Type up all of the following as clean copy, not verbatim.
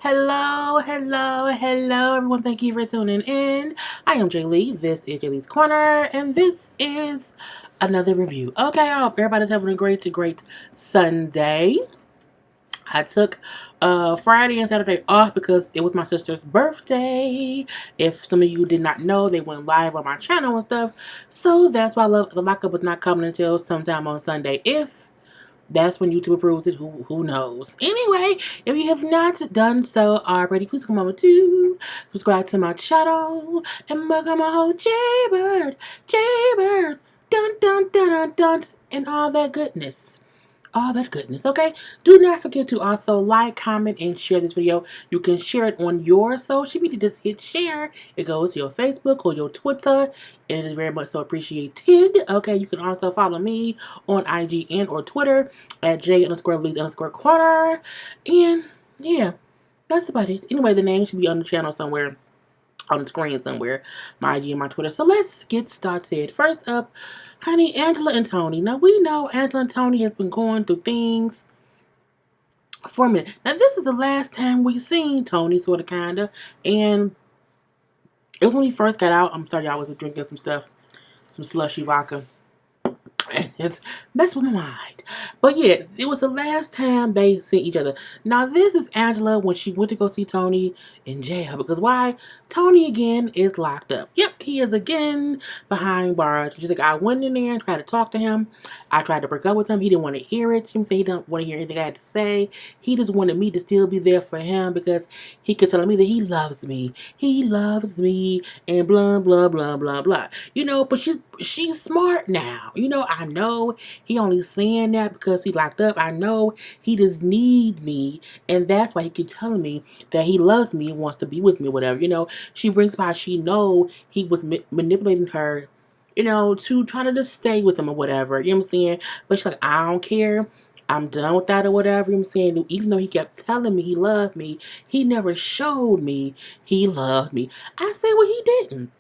Hello, hello, hello, everyone. Thank you for tuning in. I am Lee. This is JLeesCorner, and this is another review. Okay, I hope everybody's having a great Sunday. I took Friday and Saturday off because it was my sister's birthday. If some of you did not know, they went live on my channel and stuff. So that's why the lockup was not coming until sometime on Sunday. If that's when YouTube approves it. Who knows? Anyway, if you have not done so already, please come over to subscribe to my channel and welcome my whole JayBird, dun, and all that goodness. All that goodness, okay? Do not forget to also like, comment, and share this video. You can share it on your social media. Just hit share. It goes to your Facebook or your Twitter. It is very much so appreciated. Okay, you can also follow me on IG and or Twitter at J_Lees_Corner. And yeah, that's about it. Anyway, the name should be on the channel somewhere. On the screen somewhere, my IG and my Twitter. So let's get started. First up, honey, Angela and Tony. Now we know Angela and Tony has been going through things for a minute. Now this is the last time we seen Tony, sort of, kinda, and it was when he first got out. I'm sorry, I was drinking some stuff, some slushy vodka. And it's messed with my mind. But yeah, it was the last time they see each other. Now this is Angela when she went to go see Tony in jail. Because why? Tony again is locked up. Yep, he is again behind bars. She's like, I went in there and tried to talk to him. I tried to break up with him. He didn't want to hear it. He said he didn't want to hear anything I had to say. He just wanted me to still be there for him because he kept telling me that he loves me. He loves me and blah, blah, blah, blah, blah. You know, but she's smart now. You know, I know he only saying that because he locked up. I know he just need me, and that's why he keeps telling me that he loves me and wants to be with me, whatever. You know, she brings by she know he was manipulating her, you know, to try to just stay with him or whatever. You know what I'm saying? But she's like, I don't care. I'm done with that or whatever. You know what I'm saying? Even though he kept telling me he loved me, he never showed me he loved me. I say, well, he didn't.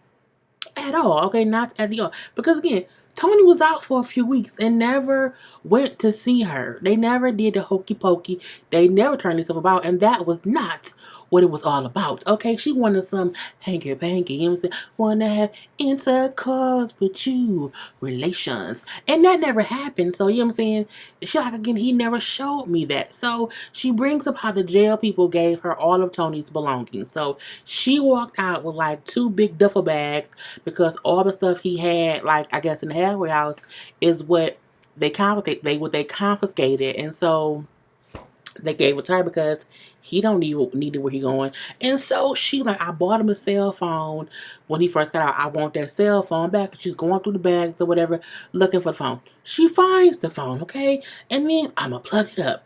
At all, okay, not at the all. Because again, Tony was out for a few weeks and never went to see her. They never did the hokey pokey. They never turned themselves about, and that was not what it was all about. Okay, she wanted some hanky panky. You know what I'm saying? Want to have intercourse with you, relations, and that never happened. So you know what I'm saying? She like again, he never showed me that. So she brings up how the jail people gave her all of Tony's belongings. So she walked out with like 2 big duffel bags because all the stuff he had, like I guess in the halfway house, is what they confiscated, and so they gave it to her because he don't need where he going. And so she like, I bought him a cell phone when he first got out. I want that cell phone back. She's going through the bags or whatever, looking for the phone. She finds the phone, okay, and then I'ma plug it up.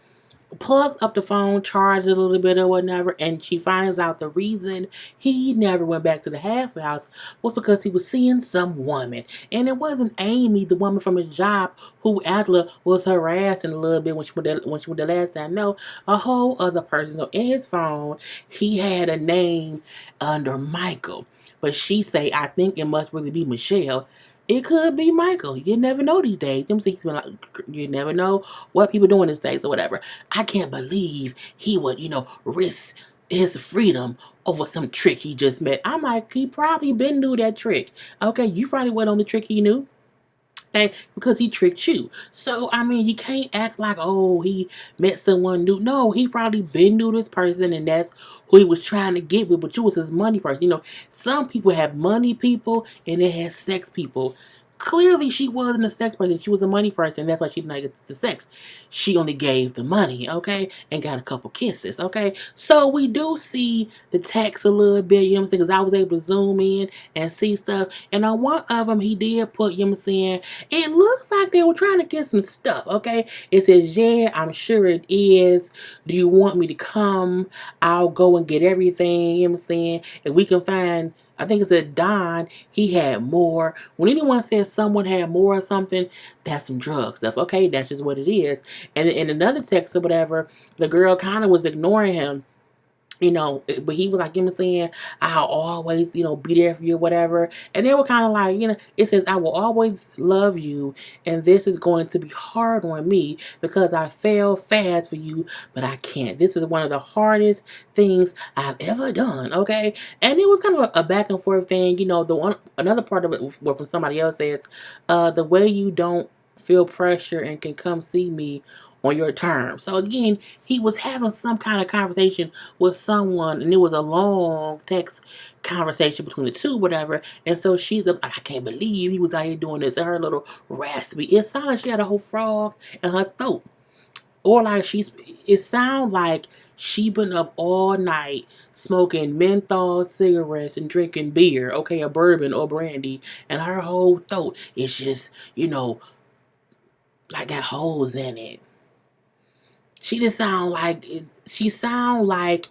Plugs up the phone, charges it a little bit or whatever, and she finds out the reason he never went back to the halfway house was because he was seeing some woman. And it wasn't Amy, the woman from his job, who Angela was harassing a little bit when she went the last time. No, a whole other person. So in his phone, he had a name under Michael. But she say, I think it must really be Michelle. It could be Michael. You never know these days. You never know what people doing these days or whatever. I can't believe he would, risk his freedom over some trick he just met. I'm like, he probably been knew that trick. Okay, you probably went on the trick he knew. Okay, because he tricked you. So, I mean, you can't act like, oh, he met someone new. No, he probably been knew this person, and that's who he was trying to get with, but you was his money person. You know, some people have money people, and they have sex people. Clearly, she wasn't a sex person. She was a money person. That's why she did not get the sex. She only gave the money, okay, and got a couple kisses, okay. So we do see the text a little bit, you know what I'm saying, because I was able to zoom in and see stuff. And on one of them, he did put, you know what I'm saying, it looks like they were trying to get some stuff, okay. It says, yeah, I'm sure it is. Do you want me to come? I'll go and get everything, you know what I'm saying. If we can find, I think it said Don, he had more. When anyone says someone had more or something, that's some drug stuff. Okay, that's just what it is. And in another text or whatever, the girl kind of was ignoring him. but he was like, saying, I'll always, be there for you, whatever. And they were kind of like, it says, I will always love you, and this is going to be hard on me because I fail fast for you, but I can't. This is one of the hardest things I've ever done, okay? And it was kind of a back and forth thing, another part of it was from somebody else says, the way you don't feel pressure and can come see me on your terms. So again, he was having some kind of conversation with someone, and it was a long text conversation between the two, whatever. And so she's like, I can't believe he was out here doing this. And her little raspy, it sounded like she had a whole frog in her throat. Or like it sounds like she been up all night smoking menthol cigarettes and drinking beer, okay, or bourbon or brandy, and her whole throat is just, like got holes in it. She just sound like she sound like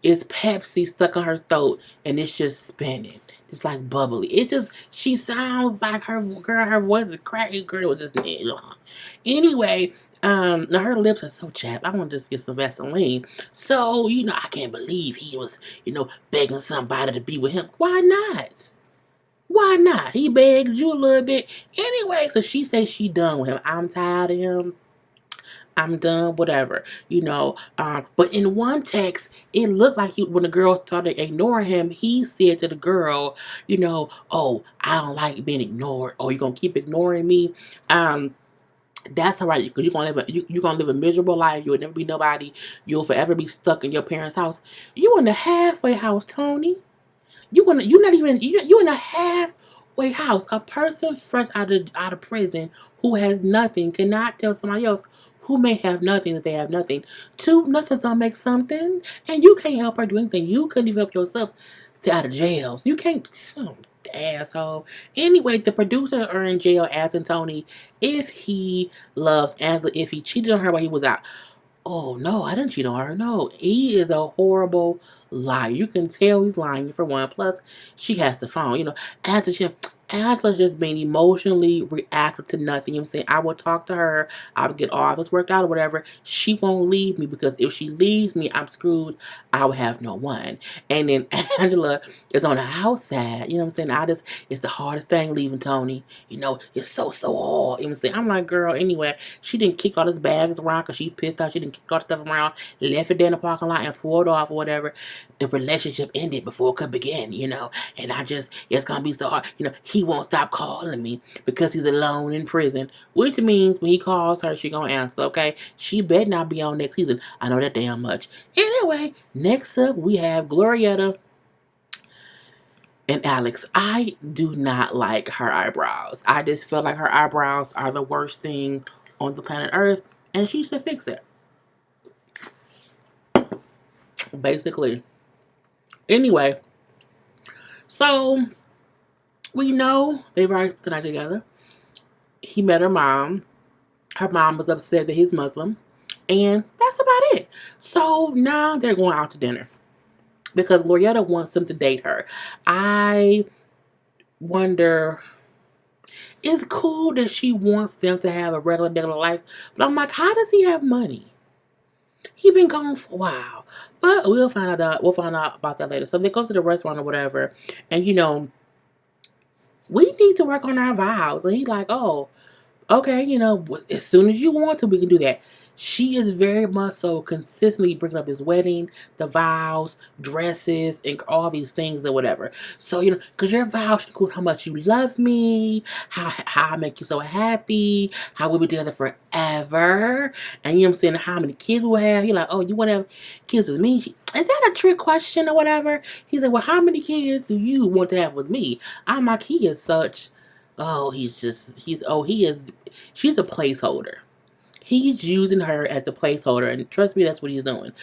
it's Pepsi stuck in her throat and it's just spinning. It's like bubbly. It just she sounds like her voice is cracking, girl. It just ugh. Anyway, now her lips are so chapped. I want to just get some Vaseline. So, I can't believe he was, begging somebody to be with him. Why not? Why not? He begged you a little bit. Anyway, so she says she done with him. I'm tired of him. I'm done, whatever, But in one text, it looked like when the girl started ignoring him, he said to the girl, oh, I don't like being ignored. Oh, you're going to keep ignoring me? That's all right, because you're gonna live a miserable life. You'll never be nobody. You'll forever be stuck in your parents' house. You in the halfway house, Tony. You in a halfway house. A person fresh out of prison who has nothing cannot tell somebody else who may have nothing that they have nothing. Two, nothing's gonna make something, and you can't help her do anything. You couldn't even help yourself stay out of jail. So you can't. Oh, asshole. Anyway, the producer are in jail asking Tony if he loves Angela, if he cheated on her while he was out. Oh, no, I didn't cheat on her. No, he is a horrible liar. You can tell he's lying, for one. Plus, she has the phone. Angela's just being emotionally reactive to nothing. I'm saying, I will talk to her. I will get all this worked out or whatever. She won't leave me because if she leaves me, I'm screwed. I will have no one. And then Angela is on the outside. You know what I'm saying? It's the hardest thing leaving Tony. It's so hard. You know what I'm saying? I'm like, girl, anyway, she didn't kick all his bags around because she pissed off. She didn't kick all the stuff around, left it there in the parking lot and pulled off or whatever. The relationship ended before it could begin, and it's going to be so hard. He won't stop calling me because he's alone in prison, which means when he calls her, she going to answer, okay? She better not be on next season. I know that damn much. Anyway, next up, we have Louetta and Alex. I do not like her eyebrows. I just feel like her eyebrows are the worst thing on the planet Earth, and she should fix it. Basically. Anyway, so we know they've already spent the night together. He met her mom. Her mom was upset that he's Muslim. And that's about it. So now they're going out to dinner because Louetta wants him to date her. I wonder, it's cool that she wants them to have a regular life, but I'm like, how does he have money? He been gone for a while, but we'll find out about that later. So they go to the restaurant or whatever, and we need to work on our vows. And he's like, oh, okay, as soon as you want to, we can do that. She is very much so consistently bringing up his wedding, the vows, dresses, and all these things or whatever. So, because your vows include how much you love me, how I make you so happy, how we'll be together forever, and I'm saying, how many kids we'll have. You're like, oh, you want to have kids with me? Is that a trick question or whatever? He said, well, how many kids do you want to have with me? I'm like, he is such, oh, she's a placeholder. He's using her as a placeholder, and trust me, that's what he's doing.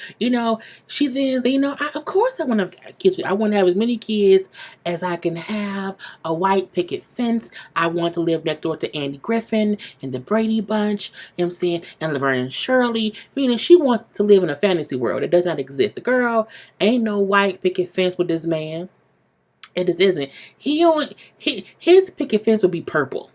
She then said, of course I want to have kids. I want to have as many kids as I can have. A white picket fence. I want to live next door to Andy Griffin and the Brady Bunch. You know what I'm saying? And Laverne and Shirley. Meaning she wants to live in a fantasy world. It does not exist. The girl ain't no white picket fence with this man. It just isn't. His picket fence would be purple.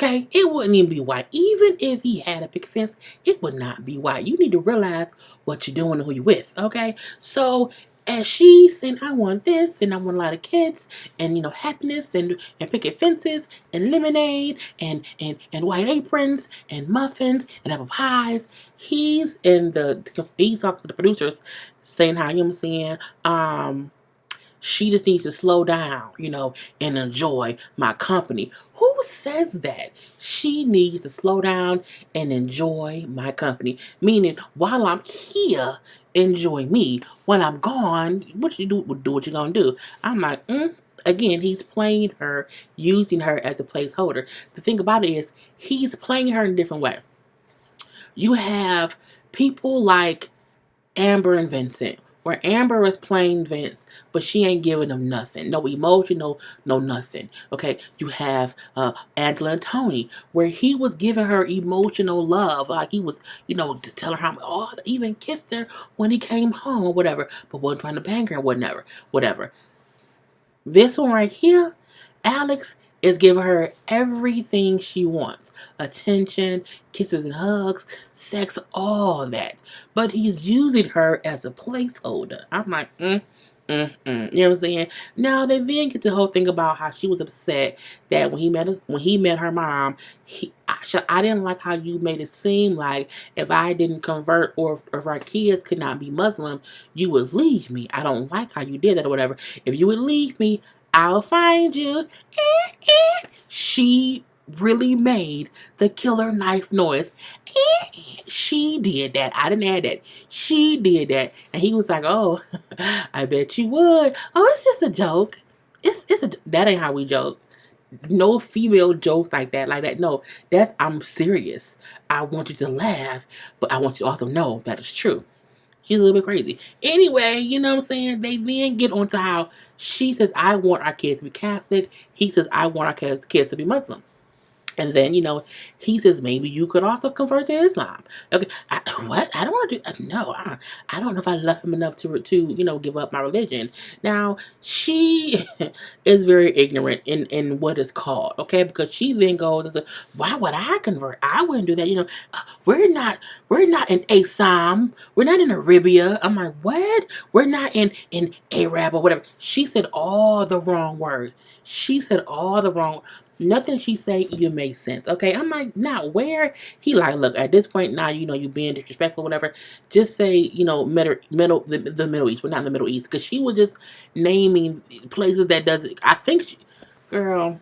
Okay, it wouldn't even be white. Even if he had a picket fence, it would not be white. You need to realize what you're doing and who you're with. Okay, so as she said, I want this and I want a lot of kids and happiness and picket fences and lemonade and white aprons and muffins and apple pies. He's talking to the producers saying how she just needs to slow down, and enjoy my company. Who says that? She needs to slow down and enjoy my company. Meaning, while I'm here, enjoy me. When I'm gone, what you do what you're gonna do. I'm like, Again, he's playing her, using her as a placeholder. The thing about it is, he's playing her in a different way. You have people like Amber and Vincent, where Amber is playing Vince, but she ain't giving him nothing. No emotion, no nothing. Okay, you have Angela and Tony, where he was giving her emotional love, like he was, to tell her even kissed her when he came home or whatever, but wasn't trying to bang her or whatever. This one right here, Alex is giving her everything she wants. Attention, kisses and hugs, sex, all that. But he's using her as a placeholder. I'm like, You know what I'm saying? Now they then get the whole thing about how she was upset that when he met her mom, I didn't like how you made it seem like if I didn't convert or if our kids could not be Muslim, you would leave me. I don't like how you did that or whatever. If you would leave me, I'll find you. She really made the killer knife noise. She did that. I didn't add that. She did that. And he was like, oh, I bet you would. Oh, it's just a joke. That ain't how we joke. No female jokes like that. No, I'm serious. I want you to laugh, but I want you to also know that it's true. She's a little bit crazy. Anyway, you know what I'm saying? They then get onto how she says, I want our kids to be Catholic. He says, I want our kids to be Muslim. And then, he says, maybe you could also convert to Islam. Okay, what? I don't want to do, no, I don't know if I love him enough to give up my religion. Now, she is very ignorant in what it's called, okay? Because she then goes and says, why would I convert? I wouldn't do that. We're not in Assam. We're not in Arabia. I'm like, what? We're not in Arab or whatever. She said all the wrong words. Nothing she say even makes sense. Okay, I'm like, not where. He like, look, at this point now, you being disrespectful, whatever. Just say, the Middle East, but not the Middle East, because she was just naming places that doesn't. I think, girl,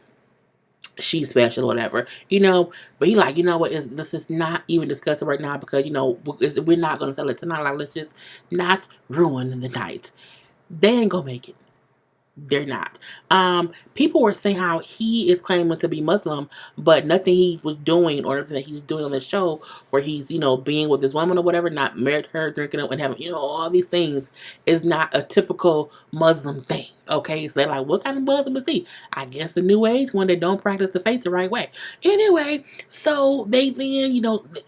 she's special, or whatever, But he like, what is this is not even discussed right now because we're not gonna sell it tonight. Like, let's just not ruin the night. They ain't gonna make it. They're not. People were saying how he is claiming to be Muslim, but nothing he was doing or nothing that he's doing on the show where he's, being with his woman or whatever, not married her, drinking up and having, all these things is not a typical Muslim thing. Okay, so they're like, what kind of Muslim is he? I guess a new age one that don't practice the faith the right way. Anyway, so they then,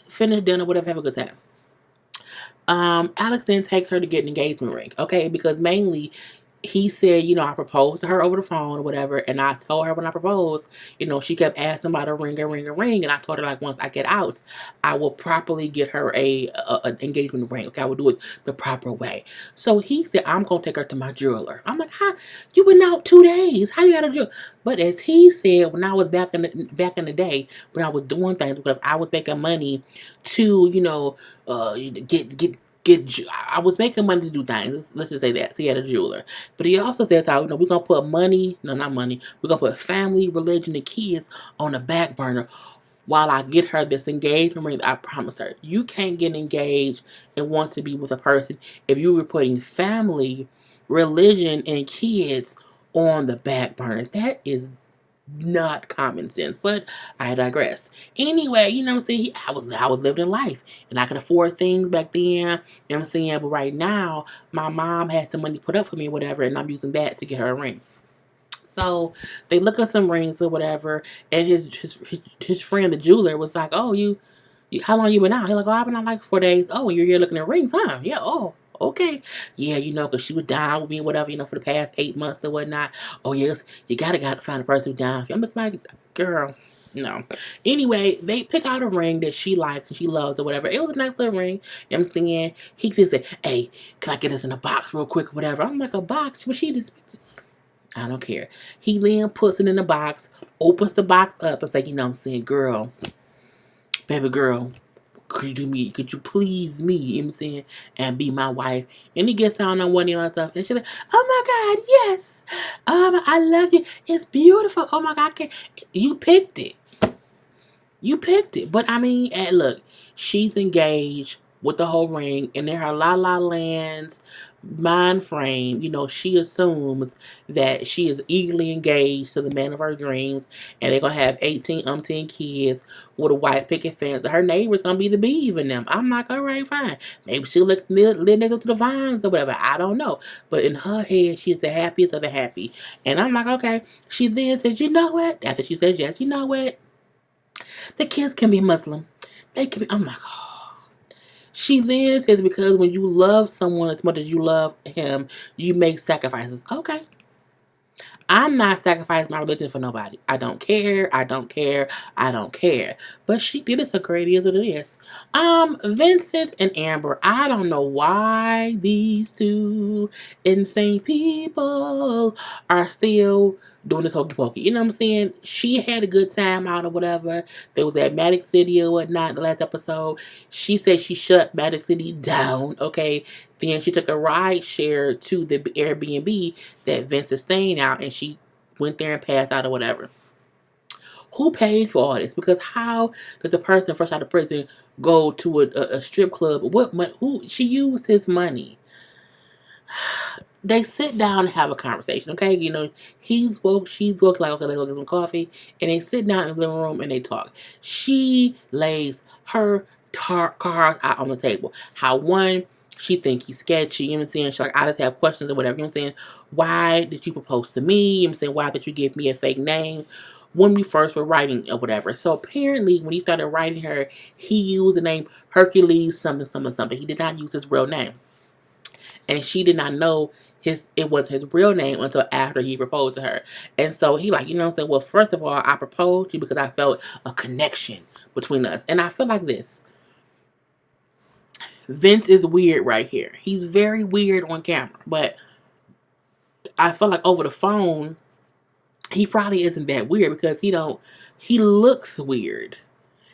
finish dinner, whatever, have a good time. Alex then takes her to get an engagement ring, okay, because mainly he said, I proposed to her over the phone or whatever, and I told her when I proposed, she kept asking about a ring, and I told her, like, once I get out, I will properly get her an engagement ring, okay, I will do it the proper way. So he said, I'm going to take her to my jeweler. I'm like, how? You been out 2 days, how you got a jeweler? But as he said, when I was back in the day, when I was doing things, because I was making money to, I was making money to do things. Let's just say that. So he had a jeweler. But he also says how, we're going to put not money. We're going to put family, religion, and kids on the back burner while I get her this engagement ring. I promise her. You can't get engaged and want to be with a person if you were putting family, religion, and kids on the back burners. That is not common sense, but I digress. Anyway, what I'm saying? I was living life, and I could afford things back then. You know what I'm saying? But right now, my mom has some money put up for me, or whatever, and I'm using that to get her a ring. So they look at some rings or whatever, and his friend, the jeweler, was like, "Oh, you how long you been out?" He's like, "Oh, I've been out like 4 days." "Oh, you're here looking at rings, huh?" "Yeah." "Oh, okay." "Yeah, because she was down with me, whatever, for the past 8 months or whatnot." "Oh, yes, you gotta find a person who's down with you." I'm like, girl, No. Anyway, they pick out a ring that she likes and she loves or whatever. It was a nice little ring. You know what I'm saying? He just said, hey, can I get this in a box real quick or whatever? I'm like, a box? But she just, I don't care. He then puts it in the box, opens the box up and say, you know what I'm saying, girl, baby girl, could you please me, you know what I'm saying, and be my wife? And he gets down on one knee and stuff, and she's like, oh my God, yes. I love you. It's beautiful. Oh my God, I can't. You picked it. You picked it. But I mean, look, she's engaged with the whole ring, and in her La La Land's mind frame, she assumes that she is eagerly engaged to the man of her dreams, and they're gonna have 18 umpteen kids with a white picket fence. And her neighbor's gonna be the beeve in them. I'm like, all right, fine. Maybe she'll live next to the vines or whatever. I don't know. But in her head, she's the happiest of the happy. And I'm like, okay. She then says, you know what? After she says yes, you know what? The kids can be Muslim. They can be. I'm like, oh. She then says, because when you love someone as much as you love him, you make sacrifices. Okay. I'm not sacrificing my religion for nobody. I don't care. I don't care. I don't care. But she did it, so great. It is what it is. Vincent and Amber. I don't know why these two insane people are still doing this hokey pokey. You know what I'm saying? She had a good time out or whatever. There was that Magic City or whatnot in the last episode. She said she shut Magic City down. Okay. Then she took a ride share to the Airbnb that Vince is staying out, and she went there and passed out or whatever. Who paid for all this? Because how does the person fresh out of prison go to a strip club? Who? She used his money. They sit down and have a conversation, okay? He's woke, she's woke, like, okay, let's go get some coffee. And they sit down in the living room and they talk. She lays her cards out on the table. How one, she think he's sketchy, you know what I'm saying? She's like, I just have questions or whatever, you know what I'm saying? Why did you propose to me? You know what I'm saying? Why did you give me a fake name when we first were writing or whatever? So apparently when he started writing her, he used the name Hercules something, something, something. He did not use his real name. And she did not know it was his real name until after he proposed to her. And so he like, you know what I'm saying? Well, first of all, I proposed to you because I felt a connection between us. And I feel like this. Vince is weird right here. He's very weird on camera. But I feel like over the phone, he probably isn't that weird because he looks weird.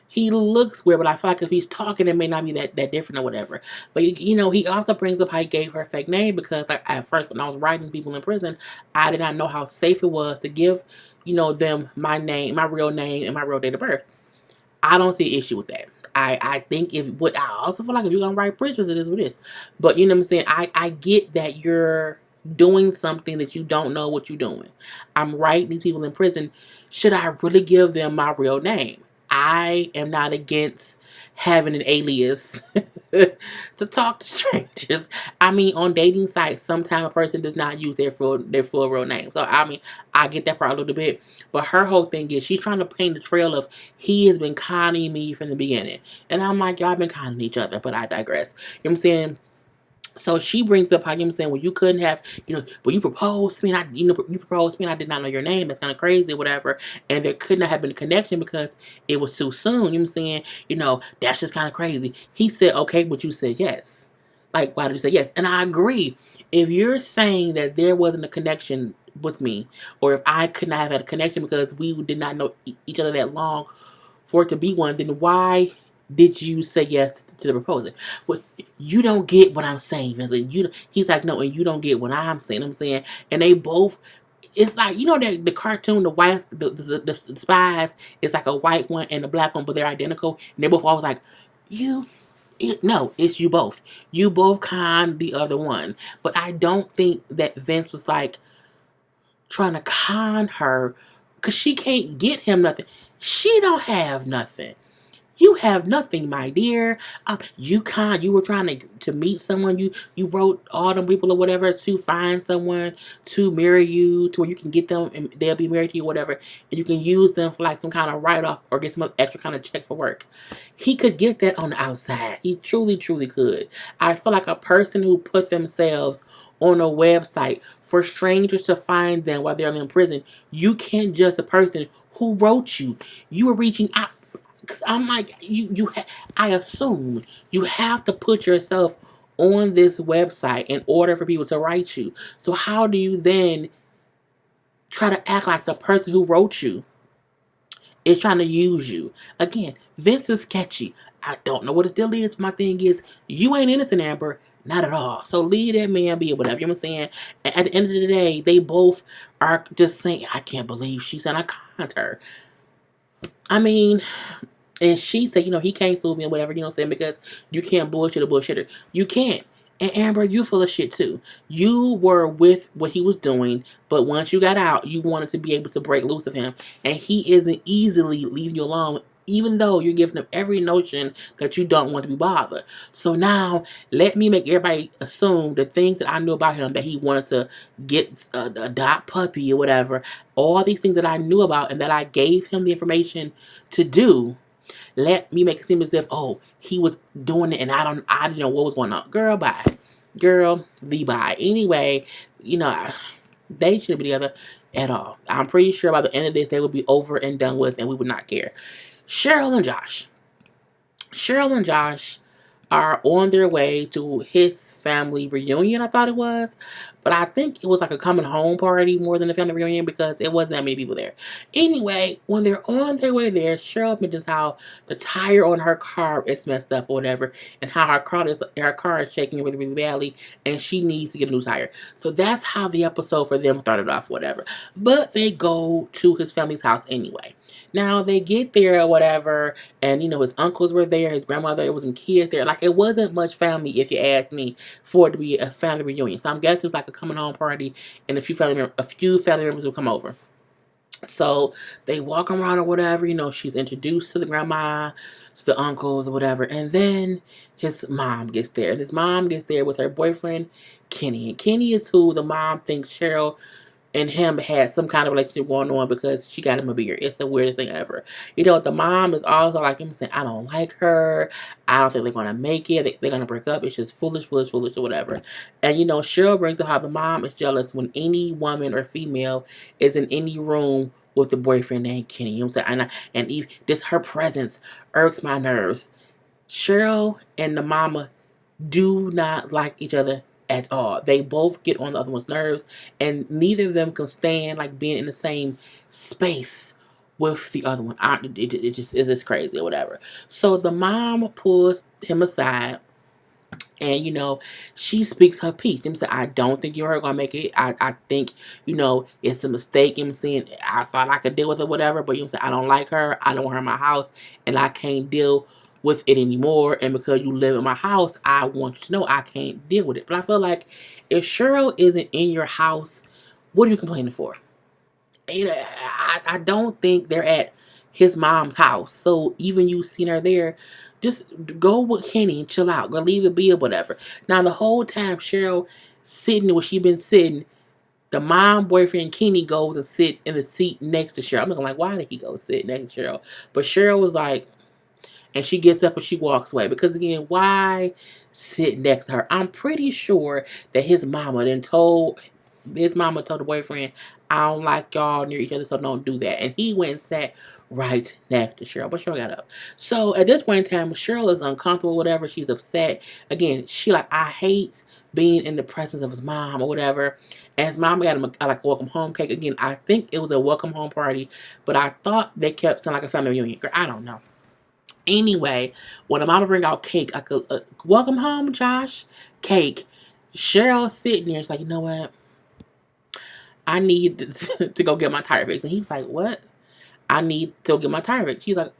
He looks weird, but I feel like if he's talking, it may not be that different or whatever. But, he also brings up how he gave her a fake name because, like, at first, when I was writing people in prison, I did not know how safe it was to give, them my name, my real name, and my real date of birth. I don't see an issue with that. I think I also feel like if you're going to write pictures, it is what it is. But, you know what I'm saying? I get that you're doing something that you don't know what you're doing. I'm writing these people in prison. Should I really give them my real name? I am not against having an alias to talk to strangers. I mean, on dating sites, sometimes a person does not use their full real name. So, I mean, I get that part a little bit. But her whole thing is she's trying to paint the trail of he has been conning me from the beginning. And I'm like, y'all been conning each other, but I digress. You know what I'm saying? So she brings up how, you know what I'm saying, well, you couldn't have, well, you proposed to me, and you proposed to me, and I did not know your name. That's kind of crazy, whatever. And there could not have been a connection because it was too soon. You know what I'm saying? That's just kind of crazy. He said, okay, but you said yes. Like, why did you say yes? And I agree. If you're saying that there wasn't a connection with me, or if I could not have had a connection because we did not know each other that long for it to be one, then why did you say yes to the proposal? Well, you don't get what I'm saying, Vincent. He's like, no, and you don't get what I'm saying. I'm saying, and they both. It's like, the cartoon, the spies. It's like a white one and a black one, but they're identical, and they both always like, no, it's you both. You both con the other one, but I don't think that Vince was like trying to con her because she can't get him nothing. She don't have nothing. You have nothing, my dear. You were trying to meet someone. You wrote all them people or whatever to find someone to marry you, to where you can get them and they'll be married to you, whatever. And you can use them for like some kind of write off or get some extra kind of check for work. He could get that on the outside. He truly, truly could. I feel like a person who put themselves on a website for strangers to find them while they're in prison, you can't judge the person who wrote you. You were reaching out. Because I'm like, I assume you have to put yourself on this website in order for people to write you. So how do you then try to act like the person who wrote you is trying to use you? Again, Vince is sketchy. I don't know what his deal is. My thing is, you ain't innocent, Amber. Not at all. So leave that man be or whatever. You know what I'm saying? At the end of the day, they both are just saying, I can't believe she said I conned her. I mean, and she said, he can't fool me or whatever, what I'm saying, because you can't bullshit a bullshitter. You can't. And Amber, you full of shit too. You were with what he was doing, but once you got out, you wanted to be able to break loose of him. And he isn't easily leaving you alone, even though you're giving him every notion that you don't want to be bothered. So now, let me make everybody assume the things that I knew about him, that he wanted to get a dot puppy or whatever, all these things that I knew about and that I gave him the information to do. Let me make it seem as if, he was doing it and I didn't know what was going on. Girl, bye. Girl, bye. Anyway, they shouldn't be together at all. I'm pretty sure by the end of this, they would be over and done with and we would not care. Cheryl and Josh. Cheryl and Josh are on their way to his family reunion, I thought it was. But I think it was like a coming home party more than a family reunion because it wasn't that many people there. Anyway, when they're on their way there, Cheryl mentions how the tire on her car is messed up or whatever, and how her car is shaking really, really badly, and she needs to get a new tire. So that's how the episode for them started off, whatever. But they go to his family's house anyway. Now, they get there or whatever, and, his uncles were there, his grandmother, it was some kids there. Like, it wasn't much family, if you ask me, for it to be a family reunion. So I'm guessing it was like a coming home party, and a few family members will come over. So they walk around or whatever, she's introduced to the grandma, to the uncles or whatever, and then his mom gets there. And his mom gets there with her boyfriend, Kenny. And Kenny is who the mom thinks Cheryl and him had some kind of relationship going on because she got him a beer. It's the weirdest thing ever. The mom is also like him saying, I don't like her. I don't think they're going to make it. They're going to break up. It's just foolish, or whatever. And, Cheryl brings up how the mom is jealous when any woman or female is in any room with the boyfriend named Kenny. You know what I'm saying? And even this, her presence irks my nerves. Cheryl and the mama do not like each other at all. They both get on the other one's nerves, and neither of them can stand like being in the same space with the other one. It just is just crazy or whatever. So the mom pulls him aside, and she speaks her piece. She said, I don't think you're gonna make it. I think it's a mistake. I'm saying I thought I could deal with it, whatever. But I don't like her. I don't want her in my house, and I can't deal with it anymore. And because you live in my house, I want you to know I can't deal with it. But I feel like if Cheryl isn't in your house, what are you complaining for? I don't think they're at his mom's house. So even you seen her there, just go with Kenny and chill out. Go leave it be or whatever. Now the whole time Cheryl sitting where she been sitting, the mom boyfriend Kenny goes and sits in the seat next to Cheryl. I'm looking like, why did he go sit next to Cheryl? But Cheryl was like, and she gets up and she walks away. Because again, why sit next to her? I'm pretty sure that his mama told the boyfriend, I don't like y'all near each other, so don't do that. And he went and sat right next to Cheryl. But Cheryl got up. So at this point in time, Cheryl is uncomfortable, whatever. She's upset. Again, she like, I hate being in the presence of his mom or whatever. And his mom got him a welcome home cake. Again, I think it was a welcome home party, but I thought they kept sounding like a family reunion. Girl, I don't know. Anyway, when the mama bring out cake, I could welcome home, Josh, cake. Cheryl sitting there, she's like, you know what? I need to go get my tire fixed. And he's like, what? I need to go get my tire fixed. He's like,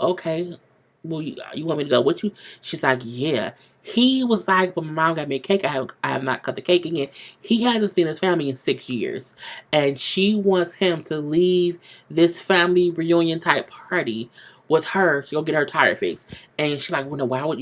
okay. Well, you want me to go with you? She's like, yeah. He was like, but my mom got me a cake. I have not cut the cake again. He hasn't seen his family in 6 years. And she wants him to leave this family reunion type party with her to go get her tire fixed. And she's like, well, no, why would,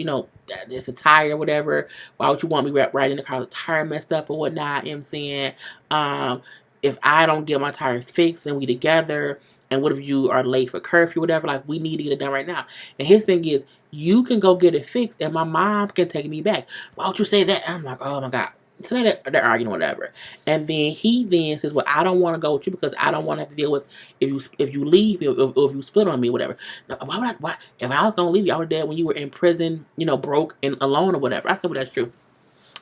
it's a tire or whatever. Why would you want me right in the car with the tire messed up or whatnot? You know what I'm saying? If I don't get my tire fixed and we together, and what if you are late for curfew, whatever, like, we need to get it done right now. And his thing is, you can go get it fixed and my mom can take me back. Why would you say that? And I'm like, oh my God. So they're arguing, whatever. And then he then says, well, I don't want to go with you because I don't want to have to deal with if you leave or if you split on me, whatever. Now, why? If I was going to leave you, I would dead when you were in prison, broke and alone or whatever. I said, well, that's true.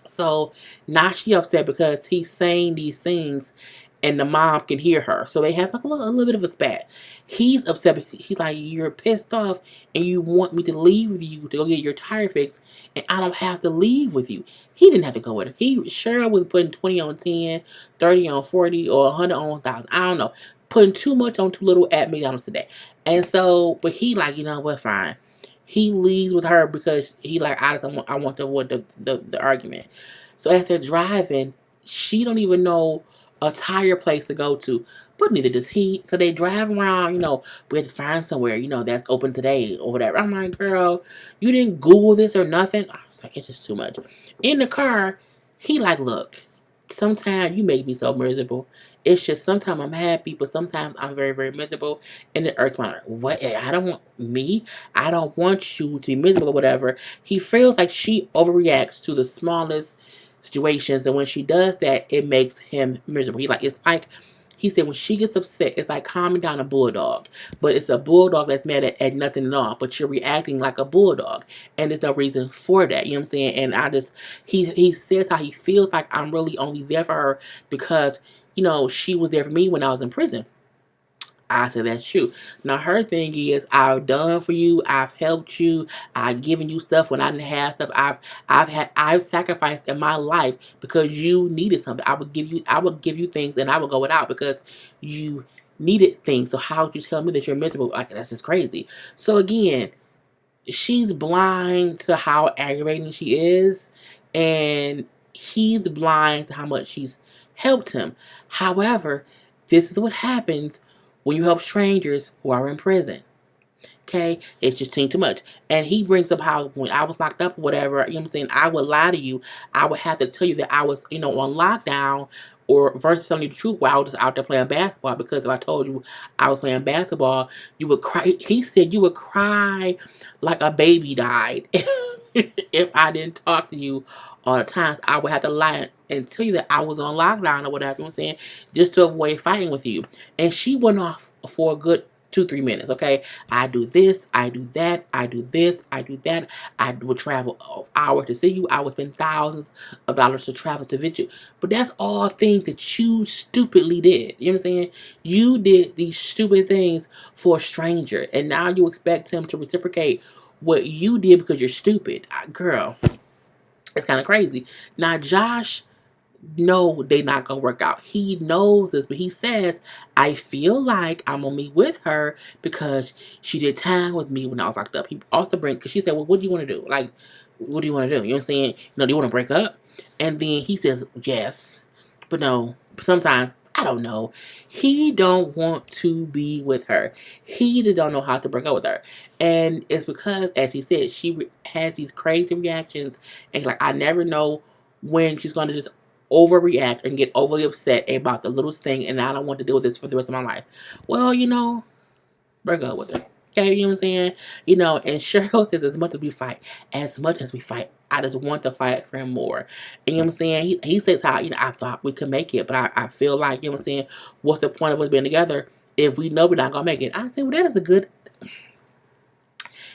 So now she upset because he's saying these things and the mom can hear her. So they have like a little bit of a spat. He's upset because he's like, you're pissed off and you want me to leave with you to go get your tire fixed and I don't have to leave with you. He didn't have to go with her. Cheryl was putting 20 on 10, 30 on 40, or 100 on 1,000. I don't know. Putting too much on too little at McDonald's today. And so, but he like, what, fine. He leaves with her because he like, I want to avoid the argument. So as they're driving, she don't even know a tire place to go to, but neither does he. So they drive around, we have to find somewhere, that's open today or whatever. I'm like, girl, you didn't Google this or nothing. I was like, it's just too much. In the car, he like, look, sometimes you make me so miserable. It's just sometimes I'm happy, but sometimes I'm very, very miserable, and it irks my heart. What? I don't want me. I don't want you to be miserable or whatever. He feels like she overreacts to the smallest situations, and when she does that, it makes him miserable. It's like he said when she gets upset, it's like calming down a bulldog, but it's a bulldog that's mad at nothing at all. But you're reacting like a bulldog, and there's no reason for that. You know what I'm saying? And he says how he feels like I'm really only there for her because she was there for me when I was in prison. I said, that's true. Now, her thing is, I've done for you. I've helped you. I've given you stuff when I didn't have stuff. I've sacrificed in my life because you needed something. I would give you things and I would go without because you needed things. So how would you tell me that you're miserable? Like, that's just crazy. So again, she's blind to how aggravating she is, and he's blind to how much she's helped him. However, this is what happens when you help strangers who are in prison. Okay? It's just too much. And he brings up how when I was locked up or whatever, you know what I'm saying, I would lie to you. I would have to tell you that I was, on lockdown or versus telling you the truth while I was just out there playing basketball, because if I told you I was playing basketball, you would cry. He said you would cry like a baby died if I didn't talk to you all the times. I would have to lie and tell you that I was on lockdown or whatever, you know what I'm saying, just to avoid fighting with you. And she went off for a good 2-3 minutes. Okay, I do this, I do that, I do this, I do that. I would travel hours to see you. I would spend thousands of dollars to travel to visit you. But that's all things that you stupidly did. You know what I'm saying? You did these stupid things for a stranger, and now you expect him to reciprocate what you did because you're stupid. Girl, it's kind of crazy. Now, Josh, no, they not gonna work out. He knows this, but he says, I feel like I'm gonna meet with her because she did time with me when I was locked up. He also because she said, well, what do you want to do? Like, what do you want to do? You know what I'm saying? Do you want to break up? And then he says, yes, but no. Sometimes, I don't know. He don't want to be with her. He just don't know how to break up with her. And it's because, as he said, she has these crazy reactions. And like, I never know when she's going to just overreact and get overly upset about the littlest thing, and I don't want to deal with this for the rest of my life. Well, break up with her. Okay, you know what I'm saying? And Cheryl says, as much as we fight, I just want to fight for him more. And you know what I'm saying? He says how, I thought we could make it, but I feel like, you know what I'm saying, what's the point of us being together if we know we're not going to make it? I say, well, that is a good...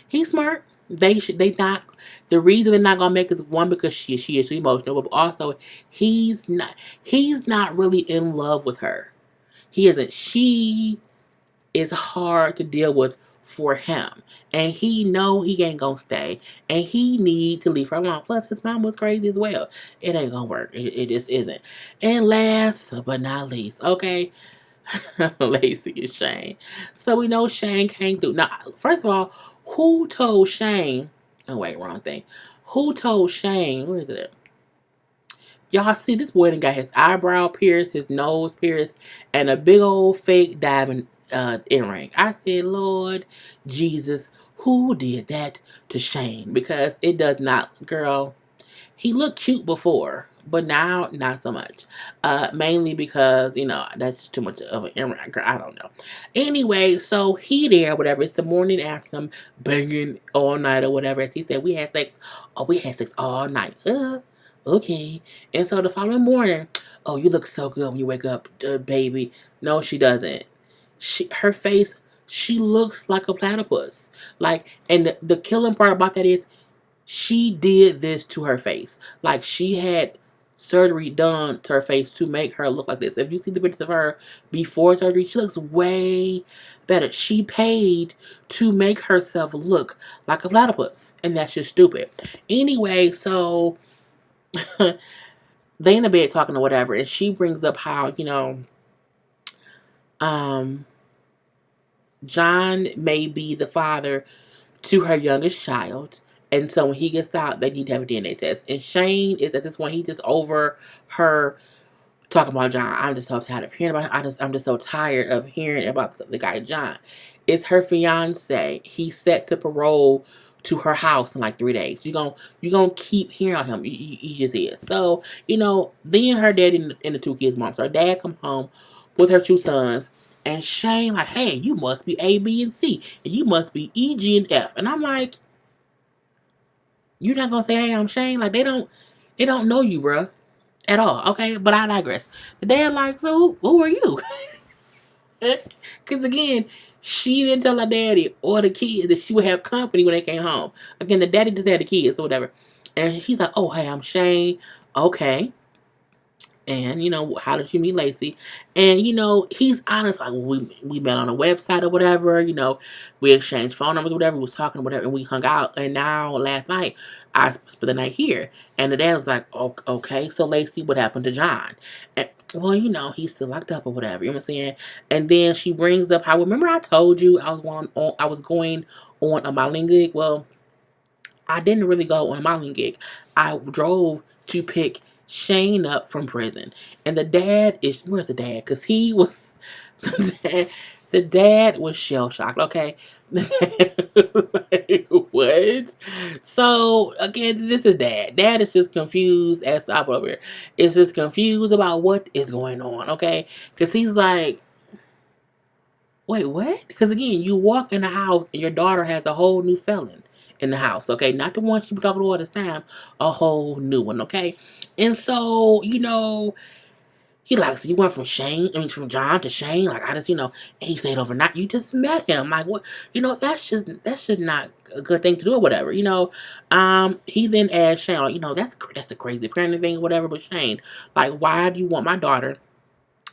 He's smart. They not... The reason they're not going to make it is, one, because she is too emotional, but also, he's not really in love with her. He isn't. She is hard to deal with for him, and he know he ain't gonna stay, and he need to leave her alone. Plus, his mom was crazy as well. It ain't gonna work. It just isn't. And last but not least, okay, Lacey and Shane. So we know Shane came through. Now, first of all, who told Shane? Oh wait, wrong thing. Who told Shane? Where is it at? Y'all see this boy done got his eyebrow pierced, his nose pierced, and a big old fake diamond earring. I said, Lord Jesus, who did that to Shane? Because it does not, girl. He looked cute before, but now not so much. Mainly because that's too much of an earring. I don't know. Anyway, so he there, whatever. It's the morning after him banging all night or whatever. As he said, we had sex. Oh, we had sex all night. Okay. And so the following morning, oh, you look so good when you wake up, baby. No, she doesn't. Her face, she looks like a platypus. Like, and the killing part about that is she did this to her face. Like, she had surgery done to her face to make her look like this. If you see the pictures of her before surgery, she looks way better. She paid to make herself look like a platypus, and that's just stupid. Anyway, so they in the bed talking or whatever, and she brings up how um John may be the father to her youngest child. And so when he gets out, they need to have a DNA test. And Shane is at this point, he just over her talking about John. I'm just so tired of hearing about him. I'm just so tired of hearing about the guy John. It's her fiance. He's set to parole to her house in like 3 days. You gonna keep hearing about him. He just is. So then her dad and the two kids' mom. So her dad come home with her two sons. And Shane like, hey, you must be A, B, and C, and you must be E, G, and F. And I'm like, you're not gonna say, hey, I'm Shane? Like, they don't know you, bruh, at all. Okay, but I digress. The dad like, so who are you? Because again, she didn't tell her daddy or the kids that she would have company when they came home. Again, the daddy just had the kids or whatever. And she's like, oh, hey, I'm Shane. Okay. And how did you meet Lacey? And he's honest. Like, we met on a website or whatever. We exchanged phone numbers, or whatever. We was talking, or whatever, and we hung out. And now last night, I spent the night here. And the dad was like, oh, "Okay, so Lacey, what happened to John?" And well, he's still locked up or whatever. You know what I'm saying? And then she brings up how, remember I told you I was going on a modeling gig. Well, I didn't really go on a modeling gig. I drove to pick Shane up from prison. And the dad is, where's the dad? Because he was, the dad was shell shocked, okay? Like, what? So, again, this is dad. Dad is just confused as to over here. Is just confused about what is going on, okay? Because he's like, wait, what? Because again, you walk in the house and your daughter has a whole new felon in the house, okay? Not the one she been talking to all this time, a whole new one, okay? And so, he like, so you went from John to Shane, like I just, and he stayed overnight. You just met him, like what? That's just not a good thing to do or whatever, He then asked Shane, like, that's a crazy parenting thing or whatever. But Shane, like, why do you want my daughter?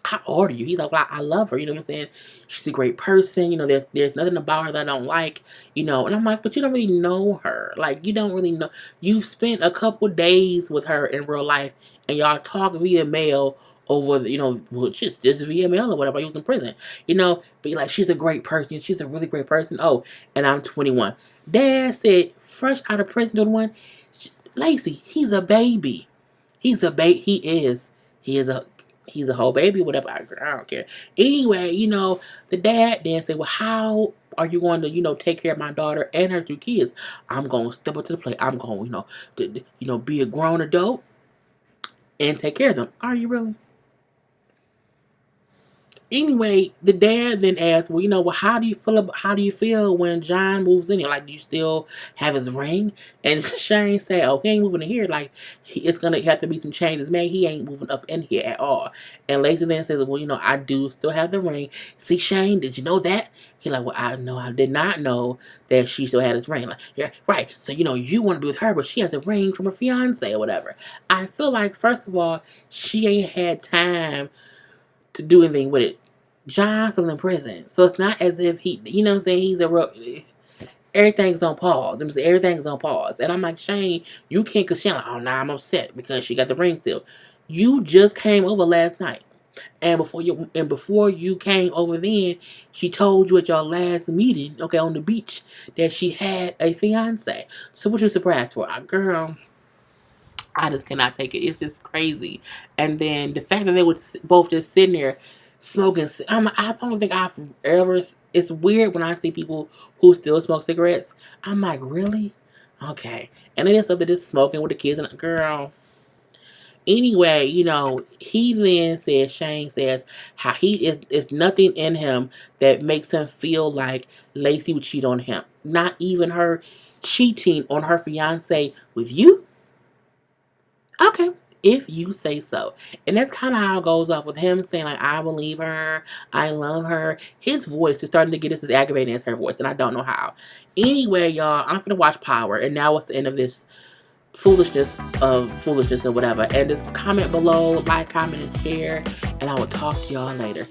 How old are you? He's like, well, I love her. You know what I'm saying? She's a great person. There's nothing about her that I don't like. And I'm like, but you don't really know her. Like, you don't really know. You've spent a couple days with her in real life, and y'all talk via mail over, well, just via mail or whatever. He was in prison, But like, she's a great person. She's a really great person. Oh, and I'm 21. Dad said, fresh out of prison, 21. Lacey, he's a baby. He's a baby. He is. He is a He's a whole baby, whatever. I don't care. Anyway, the dad then said, well, how are you going to, take care of my daughter and her two kids? I'm going to step up to the plate. I'm going, be a grown adult and take care of them. Are you really? Anyway, the dad then asked, well, how do you feel when John moves in here? Like, do you still have his ring? And Shane said, oh, he ain't moving in here. Like, it's going to have to be some changes made. He ain't moving up in here at all. And Lacey then says, well, I do still have the ring. See, Shane, did you know that? He like, well, I did not know that she still had his ring. Like, yeah, right. So, you want to be with her, but she has a ring from her fiance or whatever. I feel like, first of all, she ain't had time to do anything with it. John's still in prison. So it's not as if he, what I'm saying, he's a real, everything's on pause. Everything's on pause. And I'm like, Shane, you can't, because Shane like, oh, nah, I'm upset because she got the ring still. You just came over last night. And before you came over then, she told you at your last meeting, okay, on the beach, that she had a fiance. So what you surprised for? Girl, I just cannot take it. It's just crazy. And then the fact that they were both just sitting there smoking. I don't think I've ever. It's weird when I see people who still smoke cigarettes. I'm like, really? Okay. And then it's up to this smoking with the kids and girl. Anyway, he then says, Shane says, how he is nothing in him that makes him feel like Lacey would cheat on him. Not even her cheating on her fiance with you. Okay, if you say so. And that's kind of how it goes off with him saying, like, I believe her, I love her. His voice is starting to get as aggravating as her voice, and I don't know how. Anyway, y'all, I'm gonna watch Power, and now it's the end of this foolishness or whatever. And just comment below, like, comment, and share, and I will talk to y'all later.